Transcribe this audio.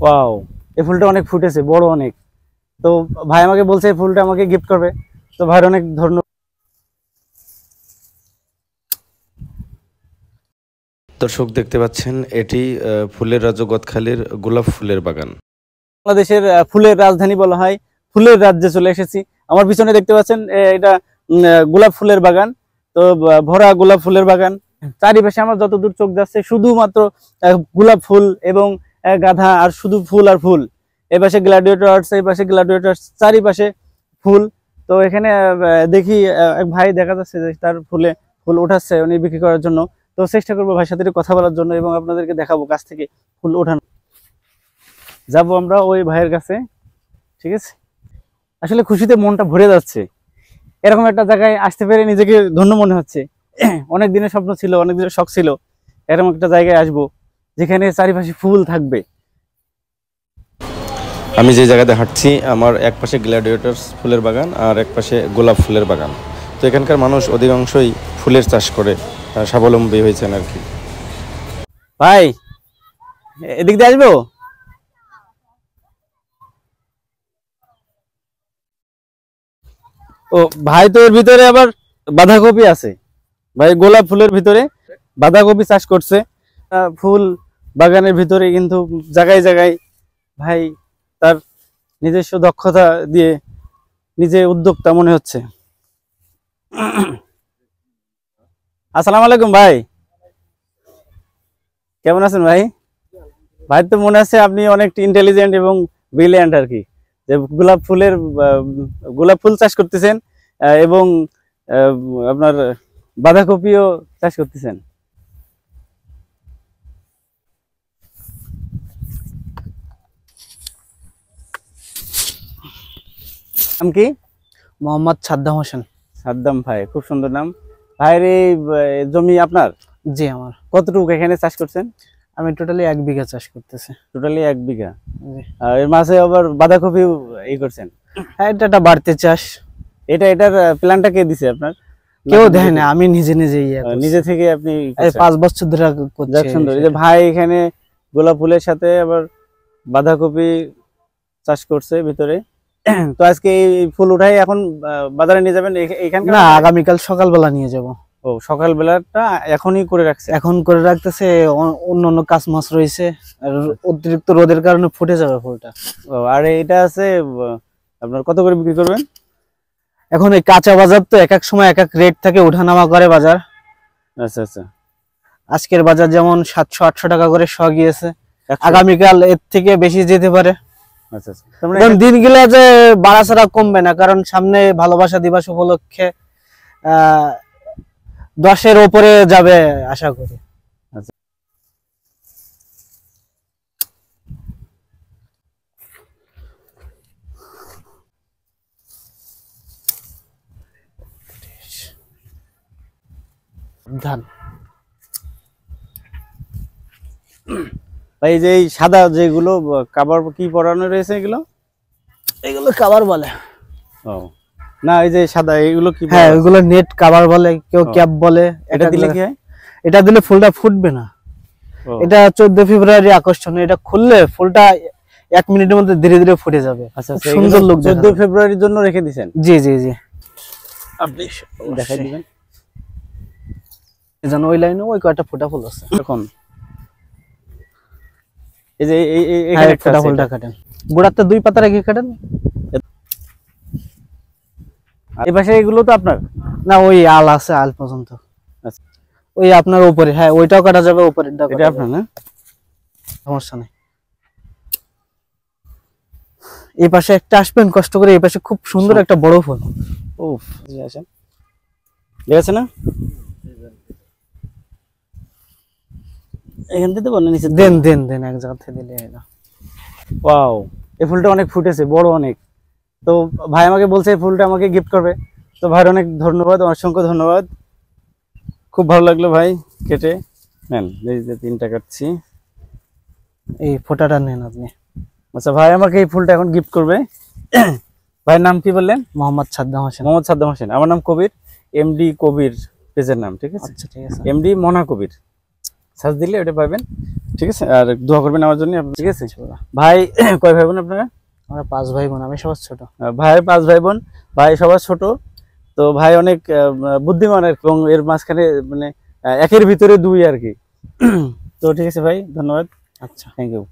Wow, এই ফুলটা অনেক ফুটেছে, বড় অনেক। তো ভাই আমাকে বলছে এই ফুলটা আমাকে গিফট করবে। তো ভাইয়ের অনেক ধন্যবাদ। দর্শক দেখতে পাচ্ছেন এটি ফুলের রাজ্য গদখালির গোলাপ ফুলের বাগান। বাংলাদেশের ফুলের রাজধানী বলা হয়, ফুলের রাজ্যে চলে এসেছি। আমার পিছনে দেখতে পাচ্ছেন এটা গোলাপ ফুলের বাগান। তো ভরা গোলাপ ফুলের বাগান, চারিপাশে আমার যতদূর চোখ যাচ্ছে শুধুমাত্র গোলাপ ফুল এবং গাধা, আর শুধু ফুল আর ফুল। এই পাশে গ্ল্যাডিয়েটর্স, এই পাশে গ্ল্যাডিয়েটর্স, চারিপাশে ফুল। তো এখানে দেখি এক ভাই দেখা যাচ্ছে যে তার ফুল উঠাচ্ছে উনি বিক্রি করার জন্য। তো চেষ্টা করবো ভাইয়ের সাথে কথা বলার জন্য এবং আপনাদেরকে দেখাবো কাছ থেকে ফুল ওঠানো। যাবো আমরা ওই ভাইয়ের কাছে, ঠিক আছে। আসলে খুশিতে মনটা ভরে যাচ্ছে, এরকম একটা জায়গায় আসতে পেরে নিজেকে ধন্য মনে হচ্ছে। অনেক দিনের স্বপ্ন ছিল, অনেক দিনের শখ ছিল এরকম একটা জায়গায় আসবো যেখানে চারিপাশে ফুল থাকবে। আমি যে জায়গাতে হাঁটছি আমার এক পাশে গ্ল্যাডিয়েটর্স ফুলের বাগান আর এক পাশে গোলাপ ফুলের বাগান। তো এখানকার মানুষ অধিকাংশই ফুলের চাষ করে স্বাবলম্বী হয়েছেন আর কি। ভাই এদিক দিয়ে আসবো? ও ভাই, তো এর ভিতরে আবার বাঁধাকপি আছে। ভাই গোলাপ ফুলের ভিতরে বাঁধাকপি চাষ করছে। ফুল বাগানের ভিতরে কিন্তু জায়গায় জায়গায় ভাই তার নিজস্ব দক্ষতা দিয়ে নিজে উদ্যোক্তা মনে হচ্ছে। আসসালামু আলাইকুম ভাই, কেমন আছেন ভাই? ভাই তো মনে হচ্ছে আপনি অনেক ইন্টেলিজেন্ট এবং ব্রিলিয়ান্ট আর কি, যে গোলাপ ফুল চাষ করতেছেন এবং আহ, আপনার বাঁধাকপিও চাষ করতেছেন। নাম কি? মোহাম্মদ সাদ্দাম হোসেন। সাদ্দাম ভাই, খুব সুন্দর নাম। ভাইয়ের এই জমি আপনার? জি আমার। কতটুকু এখানে চাষ করছেন? আমি টোটালি 1 বিঘা চাষ করতেছি। টোটালি 1 বিঘা। জি। আর এর মাঝে আবার বাঁধাকপি করছেন? হ্যাঁ, এটা একটা বাড়তি চাষ। এটার প্ল্যানটা কে দিছে আপনার? কেউ দেয় না, আমি নিজে নিজে নিজে থেকে আপনি? এই 5 বছর ধরে করছি। যাক সুন্দর। এই যে ভাই এখানে গোলাপ ফুলের সাথে আবার বাঁধাকপি চাষ করছে ভিতরে। তো আজকে এই ফুল উঠাই এখন বাজারে নিয়ে যাবেন এখানকার? না, আগামীকাল সকালবেলা নিয়ে যাব। ও, সকালবেলাটা এখনই করে রাখছে? এখন করে রাখতেছে, অন্য অন্য কাজ মাছ রয়েছে, আর অতিরিক্ত রোদের কারণে ফুটে যাবে ফুলটা। ও, আর এটা আছে আপনার কত করে বিক্রি করবেন? এখন এই কাঁচা বাজার তো এক এক সময় এক এক রেট থাকে, ওঠানামা করে বাজার। আচ্ছা আচ্ছা। আজকের বাজার যেমন 700-800 টাকা করে শ গিয়েছে, আগামীকাল এর থেকে বেশি যেতে পারে। আচ্ছা আচ্ছা। দিন গেলে যে বাড়াছাড়া কমবে না, কারণ সামনে ভালোবাসা দিবস উপলক্ষে 10-এর উপরে যাবে আশা করি। আচ্ছা। ধান ভাই যে এই সাদা যেগুলো কাবার কি পরানো রয়েছে এগুলো কাভার বলে। ও না, এই যে সাদা এগুলো কি? হ্যাঁ, ওইগুলো নেট কাভার বলে, কেউ ক্যাপ বলে। এটা দিলে কি হয়? এটা দিলে ফুলটা ফুটবে না। এটা 14 ফেব্রুয়ারি আকর্ষণ, এটা খুললে ফুলটা 1 মিনিটের মধ্যে ধীরে ধীরে ফুটে যাবে। আচ্ছা, সুন্দর লোক। 14 ফেব্রুয়ারির জন্য রেখে দিয়েছেন? জি জি জি। আপনি দেখাই দিবেন জানো ওই লাইনে ওই কয়টা ফোটা ফুল আছে এখন। এই যে এখানে ফোটা ফুলটা কাটেন, গোড়াতে 2 পাতা রেখে কাটেন। এই পাশে এগুলো তো আপনার না, ওই আল আছে, আল পর্যন্ত। আচ্ছা, ওই আপনার উপরে, হ্যাঁ ওইটাও কাটা যাবে, উপরেরটা এটা আপনার না, সমস্যা নেই। এই পাশে একটা আসবেন কষ্ট করে, এই পাশে খুব সুন্দর একটা বড় ফুল। ও আসেন, দেখেছে না? এখান থেকে বলেন নিচে দেন দেন দেন, এক জায়গা থেকে দিলে এটা। ওয়াও, এই ফুলটা অনেক ফুটেছে, বড় অনেক। তো ভাই আমাকে বলছে এই ফুলটা আমাকে গিফট করবে। তো ভাইয়ের অনেক ধন্যবাদ, অসংখ্য ধন্যবাদ। খুব ভালো লাগলো ভাই, কেটে নেন। এই যে 3টা কাটছি, এই ফোটাটা নেন আপনি। আচ্ছা, ভাই আমাকে এই ফুলটা এখন গিফট করবে। ভাইয়ের নাম কি বললেন? মোহাম্মদ সাদ্দাম হোসেন। মোহাম্মদ সাদ্দাম হোসেন। আমার নাম কবির, এমডি কবির পেজের নাম, ঠিক আছে? আচ্ছা ঠিক আছে। এমডি মনা কবির। সার্চ দিলে ওটা পাবেন, ঠিক আছে। আর দোয়া করবেন আমার জন্য, ঠিক আছে ভাই। কয় ভাই বোন আপনারা? আমরা 5 ভাই বোন, আমি সবার ছোট। ভাই 5 ভাই বোন, ভাই সবার ছোট। তো ভাই অনেক বুদ্ধিমান আর কি, এবং এর মাঝখানে মানে একের ভিতরে 2 আর কি। তো ঠিক আছে ভাই, ধন্যবাদ। আচ্ছা, থ্যাংক ইউ।